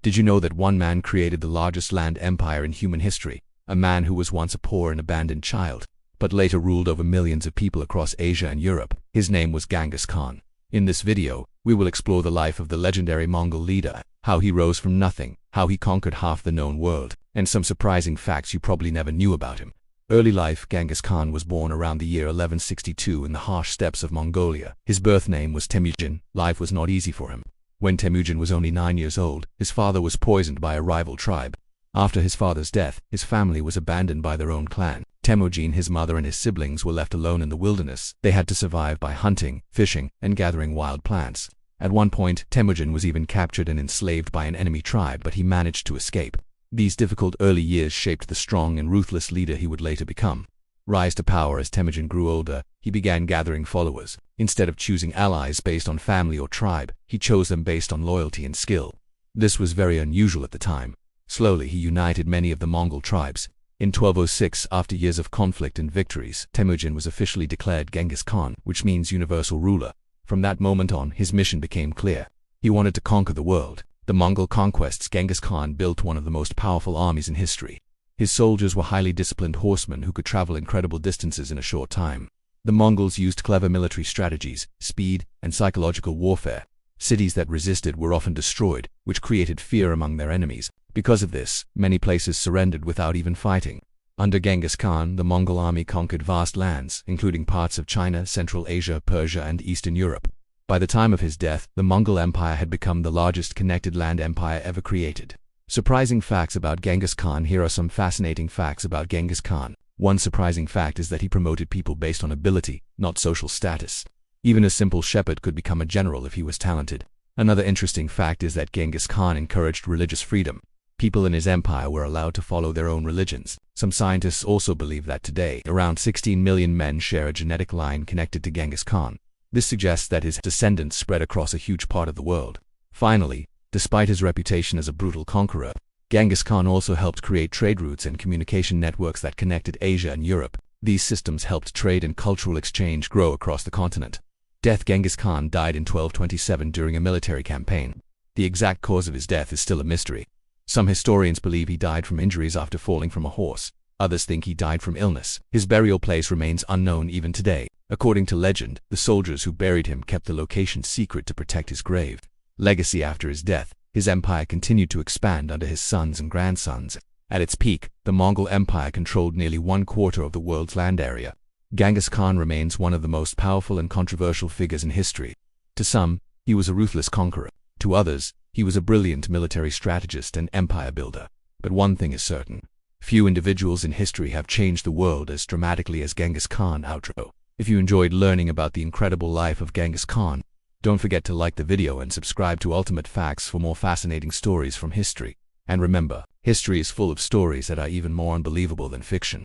Did you know that one man created the largest land empire in human history? A man who was once a poor and abandoned child, but later ruled over millions of people across Asia and Europe. His name was Genghis Khan. In this video, we will explore the life of the legendary Mongol leader, how he rose from nothing, how he conquered half the known world, and some surprising facts you probably never knew about him. Early life. Genghis Khan was born around the year 1162 in the harsh steppes of Mongolia. His birth name was Temujin. Life was not easy for him. When Temujin was only 9 years old, his father was poisoned by a rival tribe. After his father's death, his family was abandoned by their own clan. Temujin, his mother, and his siblings were left alone in the wilderness. They had to survive by hunting, fishing, and gathering wild plants. At one point, Temujin was even captured and enslaved by an enemy tribe, but he managed to escape. These difficult early years shaped the strong and ruthless leader he would later become. Rise to power. As Temujin grew older, he began gathering followers. Instead of choosing allies based on family or tribe, he chose them based on loyalty and skill. This was very unusual at the time. Slowly, he united many of the Mongol tribes. In 1206, after years of conflict and victories, Temujin was officially declared Genghis Khan, which means universal ruler. From that moment on, his mission became clear. He wanted to conquer the world. The Mongol conquests. Genghis Khan built one of the most powerful armies in history. His soldiers were highly disciplined horsemen who could travel incredible distances in a short time. The Mongols used clever military strategies, speed, and psychological warfare. Cities that resisted were often destroyed, which created fear among their enemies. Because of this, many places surrendered without even fighting. Under Genghis Khan, the Mongol army conquered vast lands, including parts of China, Central Asia, Persia, and Eastern Europe. By the time of his death, the Mongol Empire had become the largest connected land empire ever created. Surprising facts about Genghis Khan. Here are some fascinating facts about Genghis Khan. One surprising fact is that he promoted people based on ability, not social status. Even a simple shepherd could become a general if he was talented. Another interesting fact is that Genghis Khan encouraged religious freedom. People in his empire were allowed to follow their own religions. Some scientists also believe that today, around 16 million men share a genetic line connected to Genghis Khan. This suggests that his descendants spread across a huge part of the world. Finally, despite his reputation as a brutal conqueror, Genghis Khan also helped create trade routes and communication networks that connected Asia and Europe. These systems helped trade and cultural exchange grow across the continent. Death. Genghis Khan died in 1227 during a military campaign. The exact cause of his death is still a mystery. Some historians believe he died from injuries after falling from a horse. Others think he died from illness. His burial place remains unknown even today. According to legend, the soldiers who buried him kept the location secret to protect his grave. Legacy. After his death, his empire continued to expand under his sons and grandsons. At its peak, the Mongol Empire controlled nearly 1/4 of the world's land area. Genghis Khan remains one of the most powerful and controversial figures in history. To some, he was a ruthless conqueror. To others, he was a brilliant military strategist and empire builder. But one thing is certain. Few individuals in history have changed the world as dramatically as Genghis Khan. Outro. If you enjoyed learning about the incredible life of Genghis Khan, don't forget to like the video and subscribe to Ultimate Facts for more fascinating stories from history. And remember, history is full of stories that are even more unbelievable than fiction.